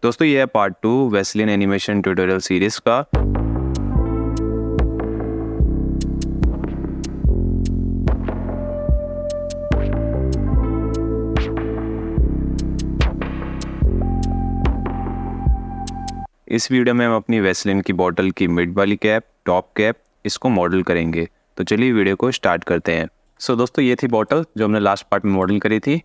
दोस्तों ये है part 2 Vaseline animation tutorial series का। इस वीडियो में हम अपनी वेस्लिन की बॉटल की मिड वाली कैप, टॉप कैप इसको मॉडल करेंगे। तो चलिए वीडियो को स्टार्ट करते हैं। दोस्तों ये थी बॉटल जो हमने लास्ट पार्ट में मॉडल करी थी।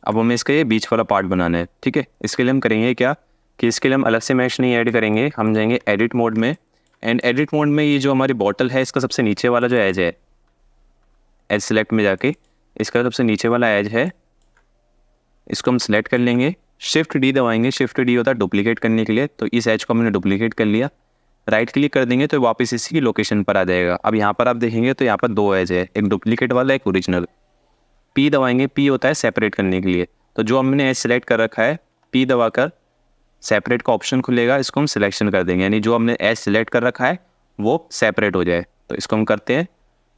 अब हमें इसका ये बीच वाला पार्ट बनाना है। ठीक है, इसके लिए हम करेंगे क्या कि इसके लिए हम अलग से मैश नहीं ऐड करेंगे, हम जाएंगे एडिट मोड में। एंड एडिट मोड में ये जो हमारी बॉटल है इसका सबसे नीचे वाला जो एज है, एज सेलेक्ट में जाके इसका सबसे नीचे वाला एज है, इसको हम सिलेक्ट कर लेंगे। शिफ्ट डी दबाएंगे। शिफ्ट डी होता है डुप्लीकेट करने के लिए, तो इस एज को हमने डुप्लीकेट कर लिया। राइट क्लिक कर देंगे तो वापस इसी की लोकेशन पर आ जाएगा। अब यहाँ पर आप देखेंगे तो यहाँ पर दो एज है, एक डुप्लीकेट वाला एक ओरिजिनल। पी दबाएंगे, पी होता है सेपरेट करने के लिए। तो जो हमने एज सेलेक्ट कर रखा है, पी दबाकर सेपरेट का ऑप्शन खुलेगा, इसको हम सिलेक्शन कर देंगे, यानी जो हमने एज सेलेक्ट कर रखा है वो सेपरेट हो जाए। तो इसको हम करते हैं।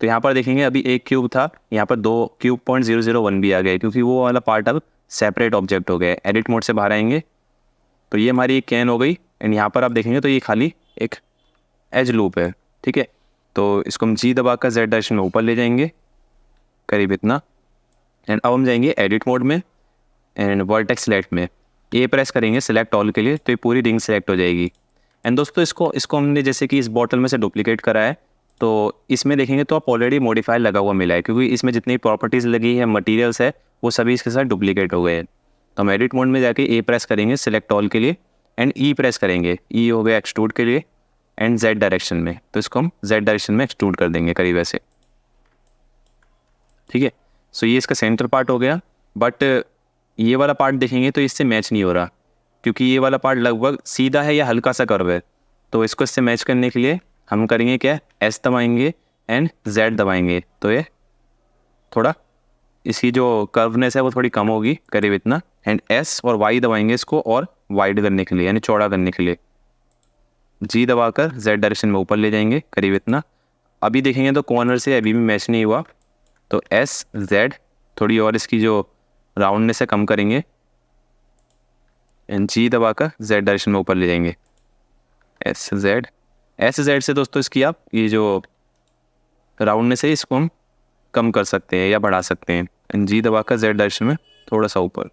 तो यहाँ पर देखेंगे अभी एक क्यूब था, यहाँ पर 2 क्यूब 0.001 भी आ गए, क्योंकि वो वाला पार्ट अब सेपरेट ऑब्जेक्ट हो गया। एडिट मोड से बाहर आएंगे तो ये हमारी एक कैन हो गई। एंड यहाँ पर आप देखेंगे तो ये खाली एक एज लूप है। ठीक है, तो इसको हम जी दबाकर जेड डायरेक्शन में ऊपर ले जाएंगे, करीब इतना। एंड अब हम जाएंगे एडिट मोड में एंड वर्टेक्स सेलेक्ट में ए प्रेस करेंगे सिलेक्ट ऑल के लिए, तो ये पूरी रिंग सेलेक्ट हो जाएगी। एंड दोस्तों इसको हमने जैसे कि इस बॉटल में से डुप्लीकेट करा है, तो इसमें देखेंगे तो आप ऑलरेडी मॉडिफाई लगा हुआ मिला है, क्योंकि इसमें जितनी प्रॉपर्टीज़ लगी है, मटेरियल्स है, वो सभी इसके साथ डुप्लीकेट हो गए हैं। तो हम एडिट मोड में जाके ए प्रेस करेंगे सिलेक्ट ऑल के लिए एंड ई प्रेस करेंगे, ई हो गया एक्सट्रूड के लिए एंड जेड डायरेक्शन में, तो इसको हम जेड डायरेक्शन में एक्सट्रूड कर देंगे करीब ऐसे। ठीक है, सो ये इसका सेंटर पार्ट हो गया। बट ये वाला पार्ट देखेंगे तो इससे मैच नहीं हो रहा, क्योंकि ये वाला पार्ट लगभग सीधा है या हल्का सा कर्व है। तो इसको इससे मैच करने के लिए हम करेंगे क्या, एस दबाएंगे एंड जेड दबाएंगे, तो ये थोड़ा इसकी जो कर्वनेस है वो थोड़ी कम होगी, करीब इतना। एंड एस और वाई दबाएंगे इसको और वाइड करने के लिए, यानी चौड़ा करने के लिए। जी दबाकर जेड डायरेक्शन में ऊपर ले जाएंगे, करीब इतना। अभी देखेंगे तो कॉर्नर से अभी भी मैच नहीं हुआ, तो एस जेड थोड़ी और इसकी जो राउंडनेस है कम करेंगे एंड जी दबाकर जेड डायरेक्शन में ऊपर ले जाएंगे, एस जेड से दोस्तों इसकी आप ये जो राउंडनेस है इसको हम कम कर सकते हैं या बढ़ा सकते हैं। एंड जी दबाकर जेड डायरेक्शन में थोड़ा सा ऊपर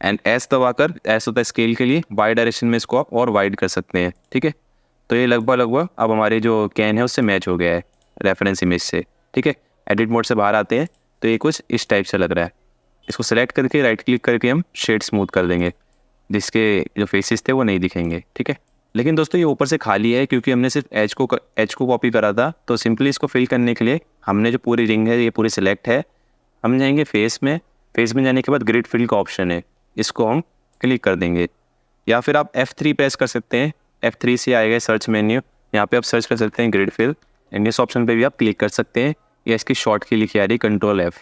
एंड एस दबाकर, एस होता है स्केल के लिए, वाई डायरेक्शन में इसको आप और वाइड कर सकते हैं। ठीक है, तो ये लगभग अब हमारे जो कैन है उससे मैच हो गया है रेफरेंस इमेज से। ठीक है, एडिट मोड से बाहर आते हैं तो ये कुछ इस टाइप से लग रहा है। इसको सेलेक्ट करके राइट क्लिक करके हम शेड स्मूथ कर देंगे, जिसके जो फेसेस थे वो नहीं दिखेंगे। ठीक है, लेकिन दोस्तों ये ऊपर से खाली है, क्योंकि हमने सिर्फ एज को कॉपी करा था। तो सिंपली इसको फिल करने के लिए हमने जो पूरी रिंग है ये पूरी सिलेक्ट है, हम जाएंगे फेस में। फेस में जाने के बाद ग्रिड फिल का ऑप्शन है, इसको हम क्लिक कर देंगे, या फिर आप F3 प्रेस कर सकते हैं। F3 से आएगा सर्च मेन्यू, यहाँ पे आप सर्च कर सकते हैं ग्रिड फिल एंड इस ऑप्शन पे भी आप क्लिक कर सकते हैं, या इसकी शॉर्ट की लिखी आ रही कंट्रोल F।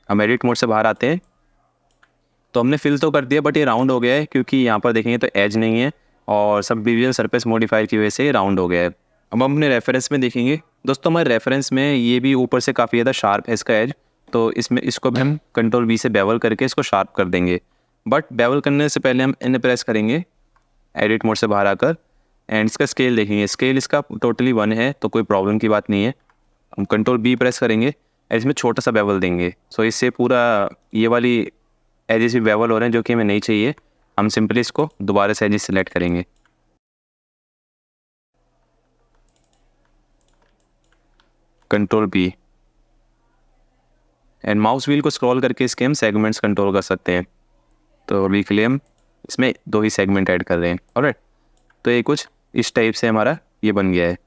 हम एडिट मोड से बाहर आते हैं तो हमने फिल तो कर दिया, बट ये राउंड हो गया है, क्योंकि यहाँ पर देखेंगे तो एज नहीं है और सब डिविजन सरफेस मॉडिफायर की वजह से ये राउंड हो गया है। अब हम अपने रेफरेंस में देखेंगे दोस्तों, हमारे रेफरेंस में ये भी ऊपर से काफ़ी ज़्यादा शार्प है इसका एज, तो इसको भी हम कंट्रोल V से बेवल करके इसको शार्प कर देंगे। बट बेवल करने से पहले हम N प्रेस करेंगे एडिट मोड से बाहर आकर एंड इसका स्केल देखेंगे। स्केल इसका टोटली 1 है, तो कोई प्रॉब्लम की बात नहीं है। हम कंट्रोल B प्रेस करेंगे, इसमें छोटा सा बेवल देंगे, सो इससे पूरा ये वाली एजेस भी बेवल हो रहे हैं, जो कि हमें नहीं चाहिए। हम सिंपली इसको दोबारा से एजेस सेलेक्ट करेंगे, control B and mouse wheel को स्क्रॉल करके इसके हम सेगमेंट्स कंट्रोल कर सकते हैं। तो अभी के लिए हम इसमें 2 ही सेगमेंट ऐड कर रहे हैं। ऑलराइट, तो ये कुछ इस टाइप से हमारा ये बन गया है।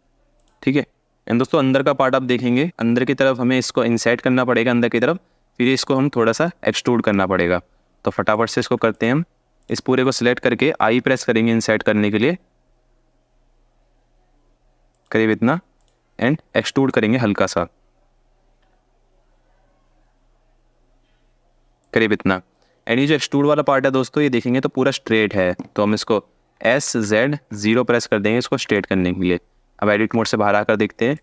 ठीक है, एंड दोस्तों अंदर का पार्ट आप देखेंगे, अंदर की तरफ हमें इसको इंसर्ट करना पड़ेगा अंदर की तरफ, फिर इसको हम थोड़ा सा एक्सट्रूड करना पड़ेगा। तो फटाफट से इसको करते हैं हम। इस पूरे को सिलेक्ट करके आई प्रेस करेंगे इंसर्ट करने के लिए, करीब इतना, एंड एक्सट्रूड करेंगे हल्का सा, करीब इतना। एंड ये जो एक्सट्रूड वाला पार्ट है दोस्तों, ये देखेंगे तो पूरा स्ट्रेट है, तो हम इसको SZ0 प्रेस कर देंगे इसको स्ट्रेट करने के लिए। अब एडिट मोड से बाहर आकर देखते हैं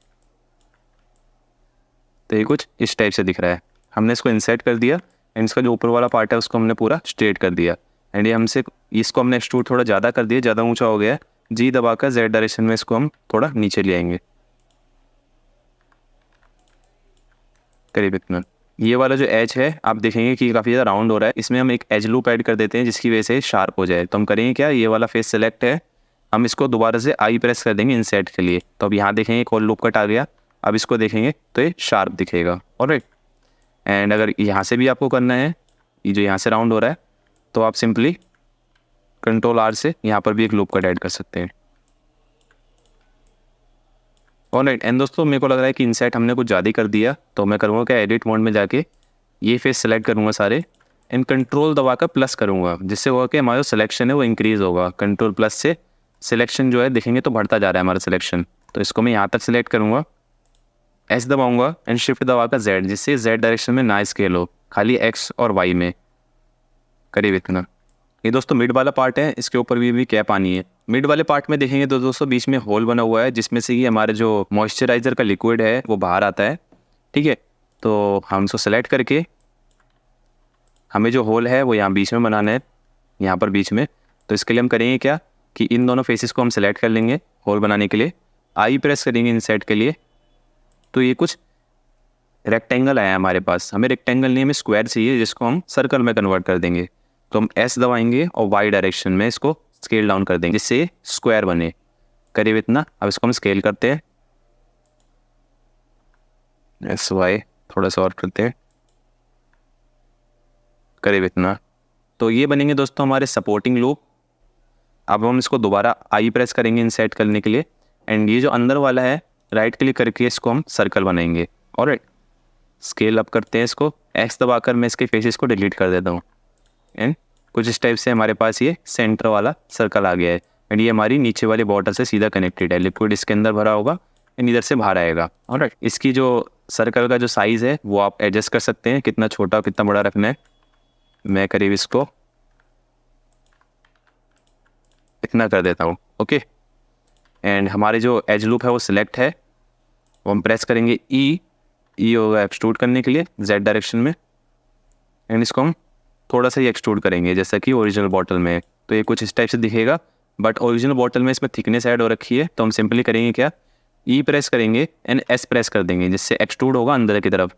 तो ये कुछ इस टाइप से दिख रहा है। हमने इसको इंसर्ट कर दिया एंड इसका जो ऊपर वाला पार्ट है उसको हमने पूरा स्ट्रेट कर दिया। एंड ये हमसे इसको हमने एक्सट्रूड थोड़ा ज़्यादा कर दिया, ज़्यादा ऊंचा हो गया है। जी दबाकर जेड डायरेक्शन में इसको हम थोड़ा नीचे ले आएंगे, करीब इतना। ये वाला जो एज है आप देखेंगे कि काफ़ी ज़्यादा राउंड हो रहा है, इसमें हम एक एज लूप ऐड कर देते हैं जिसकी वजह से शार्प हो जाए। तो हम करेंगे क्या, ये वाला फेस सेलेक्ट है, हम इसको दोबारा से आई प्रेस कर देंगे इंसर्ट के लिए। तो अब यहाँ देखेंगे एक और लूप कट आ गया। अब इसको देखेंगे तो ये शार्प दिखेगा। ऑलराइट, एंड अगर यहाँ से भी आपको करना है, ये जो यहाँ से राउंड हो रहा है, तो आप सिंपली कंट्रोल आर से यहाँ पर भी एक लूप कट ऐड कर सकते हैं। ऑलराइट, एंड दोस्तों मेरे को लग रहा है कि इंसर्ट हमने कुछ ज़्यादा कर दिया, तो मैं करूँगा क्या, एडिट मोड में जाके ये फेस सेलेक्ट करूँगा सारे, एंड कंट्रोल दबाकर प्लस करूँगा, जिससे होगा कि हमारा जो सिलेक्शन है वो इंक्रीज़ होगा। कंट्रोल प्लस से सिलेक्शन जो है देखेंगे तो बढ़ता जा रहा है हमारा सिलेक्शन। तो इसको मैं यहाँ तक सिलेक्ट करूँगा, एस दबाऊँगा एंड शिफ्ट दबाकर जेड, जिससे जेड डायरेक्शन में ना स्केल हो, खाली एक्स और वाई में, करीब इतना। ये दोस्तों मिड वाला पार्ट है, इसके ऊपर भी कैप आनी है। मिड वाले पार्ट में देखेंगे तो दोस्तों बीच में होल बना हुआ है, जिसमें से ये हमारे जो मॉइस्चराइज़र का लिक्विड है वो बाहर आता है। ठीक है, तो हम इसको सेलेक्ट करके हमें जो होल है वो यहाँ बीच में बनाना है, यहाँ पर बीच में। तो इसके लिए हम करेंगे क्या कि इन दोनों फेसेस को हम सेलेक्ट कर लेंगे होल बनाने के लिए, आई प्रेस करेंगे इंसर्ट के लिए। तो ये कुछ रेक्टेंगल आया हमारे पास, हमें रेक्टेंगल नहीं, हमें स्क्वायर चाहिए जिसको हम सर्कल में कन्वर्ट कर देंगे। तो हम एस दबाएंगे और वाई डायरेक्शन में इसको स्केल डाउन कर देंगे जिससे स्क्वायर बने, करीब इतना। अब इसको हम स्केल करते हैं, एस वाई थोड़ा सा और करते हैं, करीब इतना। तो ये बनेंगे दोस्तों हमारे सपोर्टिंग लूप। अब हम इसको दोबारा आई प्रेस करेंगे इंसर्ट करने के लिए, एंड ये जो अंदर वाला है राइट क्लिक करके इसको हम सर्कल बनाएंगे। ऑलराइट, स्केल अप करते हैं इसको, एक्स दबाकर मैं इसके फेसेस को डिलीट कर देता हूँ, एंड कुछ इस टाइप से हमारे पास ये सेंटर वाला सर्कल आ गया है। एंड ये हमारी नीचे वाली बॉटल से सीधा कनेक्टेड है, लिक्विड इसके अंदर भरा होगा एंड इधर से बाहर आएगा। ऑलराइट, इसकी जो सर्कल का जो साइज़ है वो आप एडजस्ट कर सकते हैं, कितना छोटा कितना बड़ा रखना है। मैं करीब इसको इतना कर देता हूँ। ओके, एंड हमारे जो एज लूप है वो सिलेक्ट है, वो हम प्रेस करेंगे ई होगा एक्सट्रूड करने के लिए जेड डायरेक्शन में, एंड इसको हम थोड़ा सा ही एक्सट्रूड करेंगे जैसा कि ओरिजिनल बॉटल में। तो ये कुछ इस टाइप से दिखेगा, बट ओरिजिनल बॉटल में इसमें थिकनेस ऐड हो रखी है। तो हम सिंपली करेंगे क्या, ई प्रेस करेंगे एंड एस प्रेस कर देंगे जिससे एक्सट्रूड होगा अंदर की तरफ।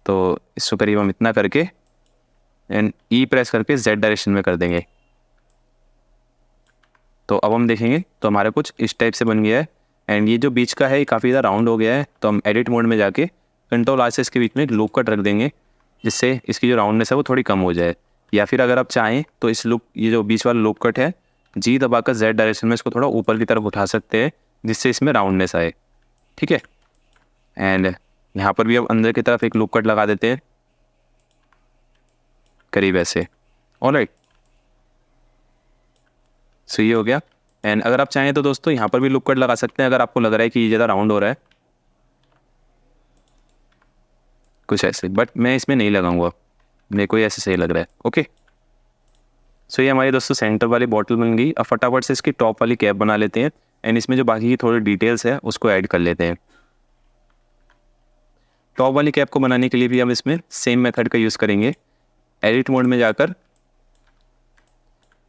तो इसको करीब हम इतना करके एंड ई प्रेस करके जेड डायरेक्शन में कर देंगे। तो अब हम देखेंगे तो हमारा कुछ इस टाइप से बन गया है, एंड ये जो बीच का है ये काफ़ी ज़्यादा राउंड हो गया है। तो हम एडिट मोड में जाके कंट्रोल आर से इसके बीच में एक लूप कट रख देंगे जिससे इसकी जो राउंडनेस है वो थोड़ी कम हो जाए। या फिर अगर आप चाहें तो इस लूप, ये जो बीच वाला लूप कट है, जी दबाकर जेड डायरेक्शन में इसको थोड़ा ऊपर की तरफ उठा सकते हैं जिससे इसमें राउंडनेस आए। ठीक है, एंड यहाँ पर भी अब अंदर की तरफ एक लूप कट लगा देते हैं, करीब ऐसे। ऑलराइट, सो ये हो गया। एंड अगर आप चाहें तो दोस्तों यहाँ पर भी लूप कट लगा सकते हैं अगर आपको लग रहा है कि ये ज़्यादा राउंड हो रहा है, कुछ ऐसे, बट मैं इसमें नहीं लगाऊंगा, मेरे को ये ऐसे सही लग रहा है। ओके, सो ये हमारी दोस्तों सेंटर वाली बॉटल बन गई। अब फटाफट से इसकी टॉप वाली कैप बना लेते हैं, एंड इसमें जो बाकी की थोड़ी डिटेल्स है उसको ऐड कर लेते हैं। टॉप वाली कैप को बनाने के लिए भी हम इसमें सेम मेथड का यूज़ करेंगे। एडिट मोड में जाकर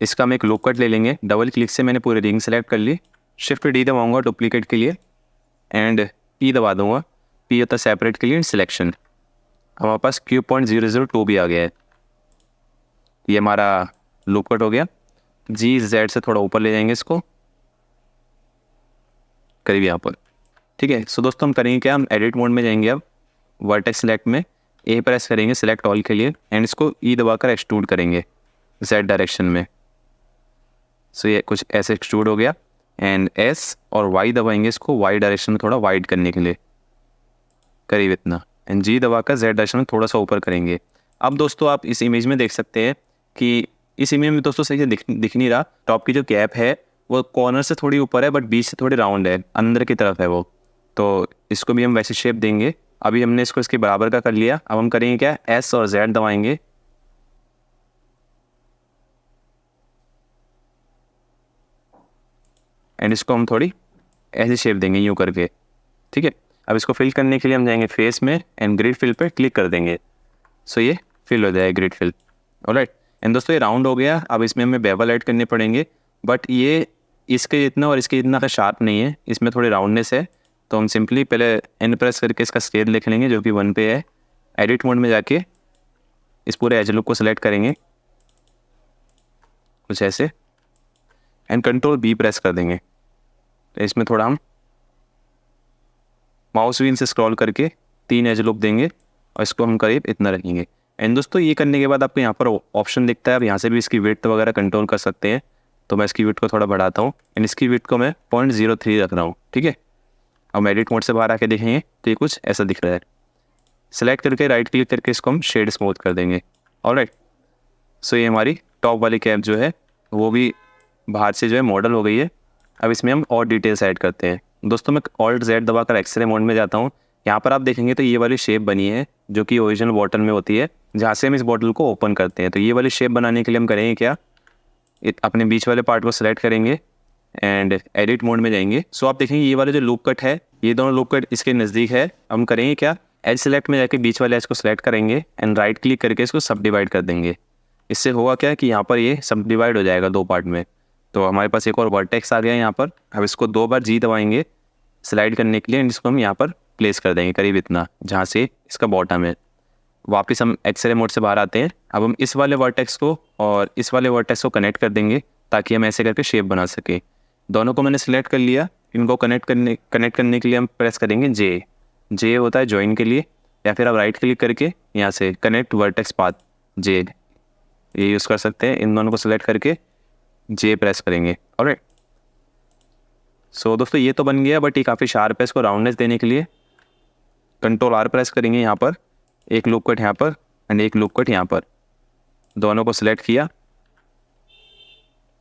इसका हम एक लूप कट ले लेंगे, डबल क्लिक से मैंने पूरी रिंग सेलेक्ट कर ली, शिफ्ट डी दबाऊंगा डुप्लीकेट के लिए, एंड पी दबा दूंगा, पी होता है सेपरेट के लिए, सिलेक्शन। हमारे पास Q.002 भी आ गया है, ये हमारा लूप कट हो गया। जी जेड से थोड़ा ऊपर ले जाएंगे इसको, करीब यहाँ पर। ठीक है, सो दोस्तों हम करेंगे क्या, हम एडिट मोड में जाएंगे, अब वर्टेक्स सेलेक्ट में ए प्रेस करेंगे सिलेक्ट ऑल के लिए, एंड इसको ई दबाकर एक्सट्रूड करेंगे जेड डायरेक्शन में। सो ये कुछ ऐसे एक्सट्रूड हो गया, एंड एस और वाई दबाएंगे इसको वाई डायरेक्शन में थोड़ा वाइड करने के लिए, करीब इतना, एंड जी दबाकर जेड डायरेक्शन में थोड़ा सा ऊपर करेंगे। अब दोस्तों आप इस इमेज में देख सकते हैं कि इस इमेज में दोस्तों सही से दिख नहीं रहा, टॉप की जो कैप है वो कॉर्नर से थोड़ी ऊपर है बट बीच से थोड़ी राउंड है, अंदर की तरफ है वो। तो इसको भी हम वैसे शेप देंगे। अभी हमने इसको इसके बराबर का कर लिया, अब हम करेंगे क्या, एस और जेड दबाएंगे, एंड इसको हम थोड़ी ऐसी शेप देंगे यूँ करके। ठीक है, अब इसको फिल करने के लिए हम जाएंगे फेस में एंड ग्रिड फिल पर क्लिक कर देंगे। सो ये फिल हो जाएगा ग्रिड फिल। ऑलराइट, एंड दोस्तों ये राउंड हो गया। अब इसमें हमें बेवल ऐड करने पड़ेंगे, बट ये इसके जितना और इसके जितना का शार्प नहीं है, इसमें थोड़ी राउंडनेस है। तो हम सिंपली पहले एन प्रेस करके इसका स्केल लिख लेंगे जो कि 1 पे है। एडिट मोड में जाके इस पूरे एज लुक को सिलेक्ट करेंगे कुछ ऐसे, एंड कंट्रोल बी प्रेस कर देंगे। तो इसमें थोड़ा हम माउस व्हील से स्क्रॉल करके 3 एज लुक देंगे और इसको हम करीब इतना रखेंगे। एंड दोस्तों ये करने के बाद आपको यहाँ पर ऑप्शन दिखता है, आप यहाँ से भी इसकी विड्थ वगैरह कंट्रोल कर सकते हैं। तो मैं इसकी विड्थ को थोड़ा बढ़ाता हूँ एंड इसकी विड्थ को मैं 0.03 रख रहा हूँ, ठीक है। अब एडिट मोड से बाहर आके देखेंगे तो ये कुछ ऐसा दिख रहा है। सेलेक्ट करके राइट क्लिक करके इसको हम शेड स्मूथ कर देंगे। ऑलराइट, सो ये हमारी टॉप वाली कैप जो है वो भी बाहर से जो है मॉडल हो गई है। अब इसमें हम और डिटेल्स ऐड करते हैं। दोस्तों मैं Alt Z दबाकर एक्सरे मोड में जाता हूँ। यहाँ पर आप देखेंगे तो ये वाली शेप बनी है जो कि ओरिजिनल बॉटल में होती है, जहाँ से हम इस बॉटल को ओपन करते हैं। तो ये वाली शेप बनाने के लिए हम करेंगे क्या, अपने बीच वाले पार्ट को सिलेक्ट करेंगे एंड एडिट मोड में जाएंगे। सो आप देखेंगे ये वाले जो लूप कट है, ये दोनों लूप कट इसके नज़दीक है। हम करेंगे क्या, एज सेलेक्ट में जाके बीच वाले एज को सिलेक्ट करेंगे एंड राइट क्लिक करके इसको सब डिवाइड कर देंगे। इससे होगा क्या कि यहाँ पर ये सब डिवाइड हो जाएगा 2 पार्ट में। तो हमारे पास एक और वर्टेक्स आ गया यहाँ पर। अब इसको 2 बार जी दबाएंगे स्लाइड करने के लिए एंड इसको हम यहाँ पर प्लेस कर देंगे करीब इतना, जहाँ से इसका बॉटम है। वापस हम एक्सरे मोड से बाहर आते हैं। अब हम इस वाले वर्टेक्स को और इस वाले वर्टेक्स को कनेक्ट कर देंगे ताकि हम ऐसे करके शेप बना सकें। दोनों को मैंने सिलेक्ट कर लिया। इनको कनेक्ट करने के लिए हम प्रेस करेंगे जे होता है ज्वाइन के लिए, या फिर आप राइट क्लिक करके यहाँ से कनेक्ट वर्टेक्स पाथ जे ये यूज़ कर सकते हैं। इन दोनों को सिलेक्ट करके जे प्रेस करेंगे। ऑलराइट, सो दोस्तों ये तो बन गया, बट ये काफ़ी शार्प है। इसको राउंडनेस देने के लिए कंट्रोल R प्रेस करेंगे। यहाँ पर एक लूप कट यहाँ पर एंड एक लूप कट यहाँ पर, दोनों को सिलेक्ट किया।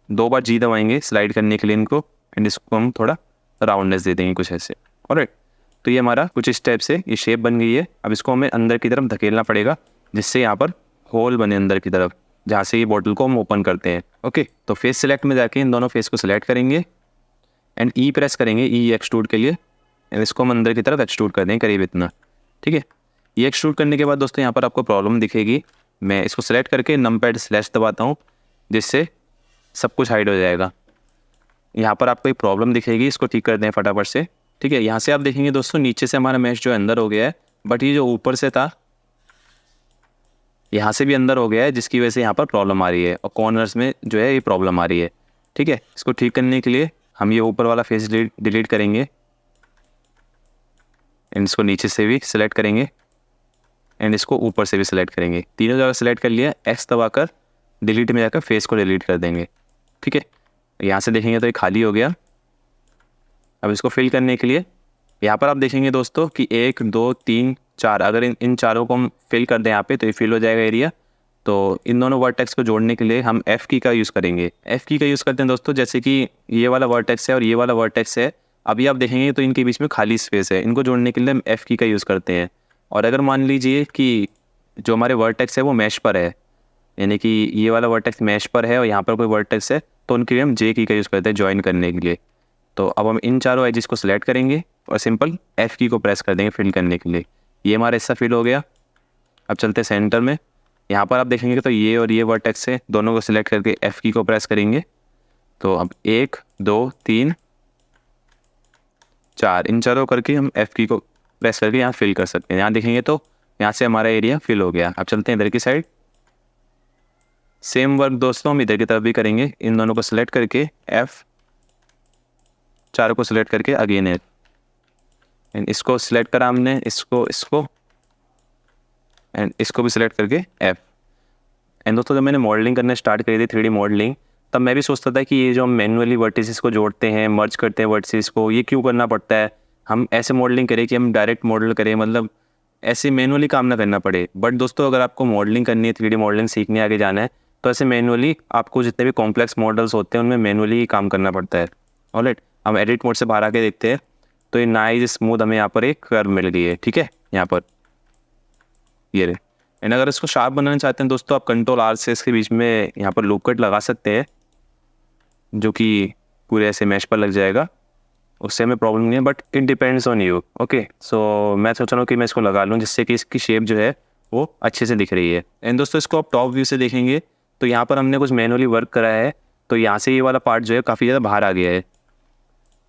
2 बार जी दबाएंगे स्लाइड करने के लिए इनको एंड इसको हम थोड़ा राउंडनेस दे देंगे कुछ ऐसे। ऑलराइट, तो ये हमारा कुछ इस टाइप से ये शेप बन गई है। अब इसको हमें अंदर की तरफ धकेलना पड़ेगा जिससे यहाँ पर होल बने अंदर की तरफ, जहाँ से ये बॉटल को हम ओपन करते हैं। ओके, तो फेस सिलेक्ट में जाके इन दोनों फेस को सिलेक्ट करेंगे एंड ई प्रेस करेंगे, ई एक्सट्रूड के लिए, एंड इसको हम अंदर की तरफ एक्सट्रूड कर देंगे करीब इतना, ठीक है। ये एक्सट्रूड करने के बाद दोस्तों यहाँ पर आपको प्रॉब्लम दिखेगी। मैं इसको सिलेक्ट करके नमपैड स्लैश दबाता हूँ जिससे सब कुछ हाइड हो जाएगा। यहाँ पर आपको एक प्रॉब्लम दिखेगी, इसको ठीक कर दें फटाफट से, ठीक है। यहाँ से आप देखेंगे दोस्तों नीचे से हमारा मैश जो है अंदर हो गया है, बट ये जो ऊपर से था यहाँ से भी अंदर हो गया है, जिसकी वजह से यहाँ पर प्रॉब्लम आ रही है और कॉर्नर्स में जो है ये प्रॉब्लम आ रही है, ठीक है। इसको ठीक करने के लिए हम ये ऊपर वाला फेस डिलीट करेंगे एंड इसको नीचे से भी सिलेक्ट करेंगे एंड इसको ऊपर से भी सिलेक्ट करेंगे। तीनों जगह सिलेक्ट कर लिया, एक्स दबाकर डिलीट में जाकर फेस को डिलीट कर देंगे, ठीक है। यहाँ से देखेंगे तो ये खाली हो गया। अब इसको फिल करने के लिए यहाँ पर आप देखेंगे दोस्तों कि 1 2 3 4, अगर इन चारों को हम फिल कर दें यहाँ पे तो ये फिल हो जाएगा एरिया। तो इन दोनों वर्टेक्स को जोड़ने के लिए हम F की का यूज़ करेंगे। F की का यूज़ करते हैं दोस्तों, जैसे कि ये वाला वर्टेक्स है और ये वाला वर्टेक्स है। अभी आप देखेंगे तो इनके बीच में खाली स्पेस है, इनको जोड़ने के लिए हम F की का यूज़ करते हैं। और अगर मान लीजिए कि जो हमारे वर्टेक्स है वो मैश पर है, यानी कि ये वाला वर्टेक्स मैश पर है और यहाँ पर कोई वर्टेक्स है, तो उनके लिए हम J की का यूज़ करते हैं ज्वाइन करने के लिए। तो अब हम इन चारों एजेस को सिलेक्ट करेंगे और सिंपल F की को प्रेस कर देंगे फिल करने के लिए। ये हमारा हिस्सा फिल हो गया। अब चलते हैं सेंटर में। यहाँ पर आप देखेंगे तो ये और ये वर्टेक्स है, दोनों को सिलेक्ट करके F की को प्रेस करेंगे। तो अब 1 2 3 4 इन चारों करके हम F की को प्रेस करके यहाँ फिल कर सकते हैं। यहाँ देखेंगे तो यहाँ से हमारा एरिया फिल हो गया। अब चलते हैं इधर की साइड। सेम वर्क दोस्तों हम इधर की तरफ भी करेंगे। इन दोनों को सिलेक्ट करके F, चारों को सिलेक्ट करके अगेन है, एंड इसको सिलेक्ट करा हमने, इसको एंड इसको भी सिलेक्ट करके F। एंड दोस्तों जब मैंने मॉडलिंग करना स्टार्ट करी थी 3D मॉडलिंग, तब मैं भी सोचता था कि ये जो हम मैनुअली वर्टिसेस को जोड़ते हैं, मर्ज करते हैं वर्टिसेस को, ये क्यों करना पड़ता है। हम ऐसे मॉडलिंग करें कि हम डायरेक्ट मॉडल करें, मतलब ऐसे मैनुअली काम ना करना पड़े। बट दोस्तों अगर आपको मॉडलिंग करनी है, 3D मॉडलिंग सीखने आगे जाना है, तो ऐसे मैनुअली आपको जितने भी कॉम्प्लेक्स मॉडल्स होते हैं उनमें मैनुअली ही काम करना पड़ता है। ऑलराइट, हम एडिट मोड से बाहर आके देखते हैं तो ये नाइस स्मूथ हमें यहाँ पर एक कर्व मिल गई है, ठीक है। यहाँ पर ये रहे। एंड अगर इसको शार्प बनाना चाहते हैं दोस्तों, आप कंट्रोल R से इसके बीच में यहाँ पर लूप कट लगा सकते हैं, जो कि पूरे ऐसे मैश पर लग जाएगा, उससे हमें प्रॉब्लम नहीं है। But it depends on you. Okay, so मैं सोच रहा हूँ कि मैं इसको लगा लूँ जिससे कि इसकी शेप जो है वो अच्छे से दिख रही है। एंड दोस्तों इसको आप टॉप व्यू से देखेंगे तो यहाँ पर हमने कुछ मैनुअली वर्क कराया है, तो यहाँ से ये वाला पार्ट जो है काफ़ी ज़्यादा बाहर आ गया है।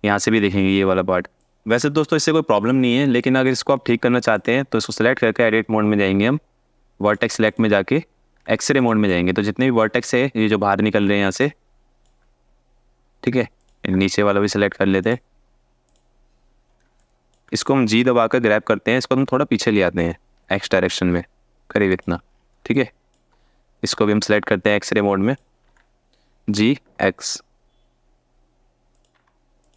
यहाँ से भी देखेंगे ये वाला पार्ट। वैसे दोस्तों इससे कोई प्रॉब्लम नहीं है, लेकिन अगर इसको आप ठीक करना चाहते हैं तो इसको सेलेक्ट करके एडिट मोड में जाएंगे हम, वर्टेक्स सेलेक्ट में जाके एक्सरे मोड में जाएंगे। तो जितने भी वर्टेक्स है ये जो बाहर निकल रहे हैं यहाँ से, ठीक है, नीचे वाला भी सिलेक्ट कर लेते हैं। इसको हम जी दबाकर ग्रैब करते हैं, इसको हम थोड़ा पीछे ले आते हैं एक्स डायरेक्शन में, करीब इतना, ठीक है। इसको भी हम सेलेक्ट करते हैं एक्सरे मोड में, जी एक्स।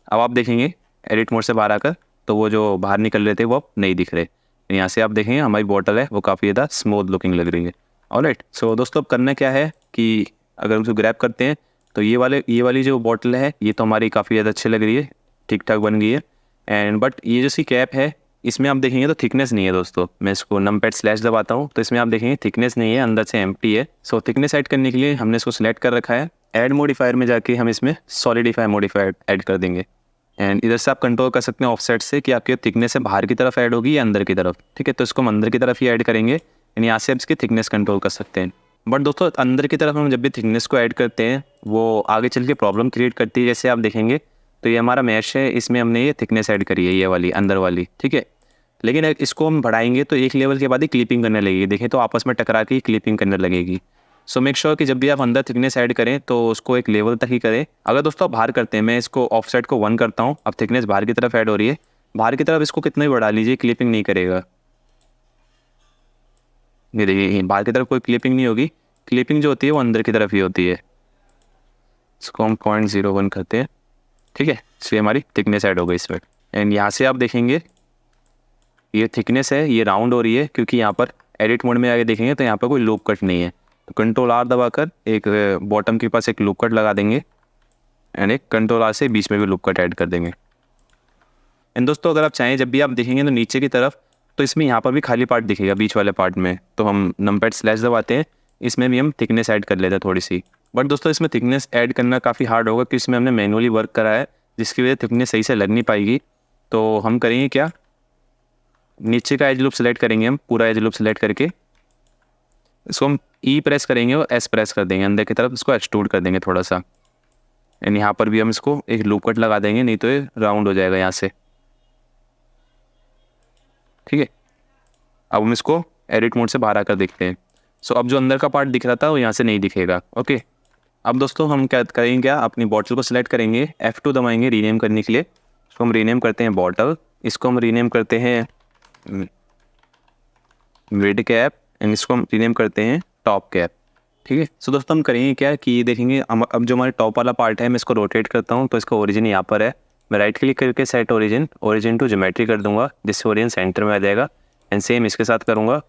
अब आप देखेंगे एडिट मोड से बाहर आकर तो वो जो बाहर निकल रहे थे वो अब नहीं दिख रहे। यहाँ से आप देखेंगे हमारी बॉटल है वो काफ़ी ज़्यादा स्मूथ लुकिंग लग रही है। ऑलराइट, सो दोस्तों अब करना क्या है कि अगर उसको ग्रैब करते हैं तो ये वाली जो बॉटल है ये तो हमारी काफ़ी ज़्यादा अच्छी लग रही है, ठीक ठाक बन गई है। एंड बट ये जो सी कैप है इसमें आप देखेंगे तो थिकनेस नहीं है दोस्तों। मैं इसको नंपैड स्लैश दबाता हूँ तो इसमें आप देखेंगे थिकनेस नहीं है, अंदर से एम्प्टी है। सो थिकनेस ऐड करने के लिए हमने इसको सिलेक्ट कर रखा है। ऐड मॉडिफायर में जाके हम इसमें सॉलिडिफाई मॉडिफायर ऐड कर देंगे। एंड इधर से आप कंट्रोल कर सकते हैं ऑफसेट से कि आपकी थिकनेस है बाहर की तरफ ऐड होगी या अंदर की तरफ, ठीक है। तो इसको हम अंदर की तरफ ही ऐड करेंगे, यानी यहाँ से आप इसकी थिकनेस कंट्रोल कर सकते हैं। बट दोस्तों अंदर की तरफ हम जब भी थिकनेस को ऐड करते हैं वो आगे चल के प्रॉब्लम क्रिएट करती है। जैसे आप देखेंगे तो ये हमारा मैश है, इसमें हमने ये थिकनेस ऐड करी है, ये वाली अंदर वाली, ठीक है। लेकिन इसको हम बढ़ाएंगे तो एक लेवल के बाद ही क्लिपिंग करने लगेगी। देखें तो आपस में टकरा के क्लिपिंग करने लगेगी। सो मेक श्योर कि जब भी आप अंदर थिकनेस ऐड करें तो उसको एक लेवल तक ही करें। अगर दोस्तों आप बाहर करते हैं, मैं इसको ऑफसेट को 1 करता हूँ, अब थिकनेस बाहर की तरफ ऐड हो रही है, बाहर की तरफ इसको कितना भी बढ़ा लीजिए क्लिपिंग नहीं करेगा। ये देखिए बाहर की तरफ कोई क्लिपिंग नहीं होगी, क्लिपिंग जो होती है वो अंदर की तरफ ही होती है। इसको हम 0.01 करते हैं, ठीक है, इसलिए हमारी थिकनेस ऐड हो गई इसमें। एंड यहाँ से आप देखेंगे ये थिकनेस है ये राउंड हो रही है क्योंकि यहाँ पर एडिट मोड में आगे देखेंगे तो यहाँ पर कोई लूप कट नहीं है। तो कंट्रोल आर दबाकर एक बॉटम के पास एक लूप कट लगा देंगे एंड एक कंट्रोल आर से बीच में भी लूप कट ऐड कर देंगे। एंड दोस्तों अगर आप चाहें जब भी आप देखेंगे तो नीचे की तरफ तो इसमें यहाँ पर भी खाली पार्ट दिखेगा बीच वाले पार्ट में, तो हम नंपैड स्लैश दबाते हैं, इसमें भी हम थिकनेस ऐड कर लेते हैं थोड़ी सी। बट दोस्तों इसमें थिकनेस ऐड करना काफ़ी हार्ड होगा क्योंकि इसमें हमने मैनुअली वर्क करा है, जिसकी वजह से थिकनेस सही से लग नहीं पाएगी। तो हम करेंगे क्या, नीचे का एज लूप सेलेक्ट करेंगे, हम पूरा एज लूप सेलेक्ट करके इसको हम ई प्रेस करेंगे और एस प्रेस कर देंगे, अंदर की तरफ इसको एक्सट्रूड कर देंगे थोड़ा सा। एंड यहाँ पर भी हम इसको एक लूप कट लगा देंगे, नहीं तो ये राउंड हो जाएगा यहाँ से, ठीक है। अब हम इसको एडिट मोड से बाहर आकर देखते हैं। सो अब जो अंदर का पार्ट दिख रहा था वो यहाँ से नहीं दिखेगा, ओके। अब दोस्तों हम क्या करेंगे, क्या अपनी बॉटल को सिलेक्ट करेंगे, F2 दबाएंगे रीनेम करने के लिए। इसको हम रीनेम करते हैं बॉटल, इसको हम रीनेम करते हैं मिड कैप एंड इसको हम रीनेम करते हैं टॉप कैप, ठीक है। सो दोस्तों हम करेंगे क्या कि ये देखेंगे अब जो हमारे टॉप वाला पार्ट है मैं इसको रोटेट करता हूँ तो इसका ओरिजिन यहाँ पर है। मैं राइट क्लिक करके सेट ओरिजिन टू ज्योमेट्री कर दूंगा जिससे ओरिजिन सेंटर में आ जाएगा। एंड सेम इसके साथ करूँगा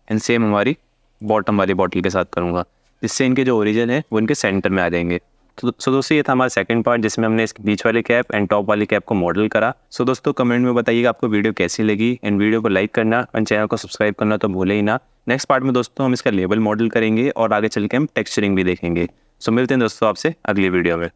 एंड सेम हमारी बॉटम वाली बॉटल के साथ करूँगा, जिससे इनके जो ओरिजिन है वो इनके सेंटर में आ जाएंगे। सो दोस्तों ये था हमारा सेकंड पार्ट जिसमें हमने इस बीच वाले कैप एंड टॉप वाली कैप को मॉडल करा। सो दोस्तों कमेंट में बताइएगा आपको वीडियो कैसी लगी एंड वीडियो को लाइक करना और चैनल को सब्सक्राइब करना तो भूले ही ना। नेक्स्ट पार्ट में दोस्तों हम इसका लेबल मॉडल करेंगे और आगे चल के हम टेक्सचरिंग भी देखेंगे। सो मिलते हैं दोस्तों आपसे अगली वीडियो में।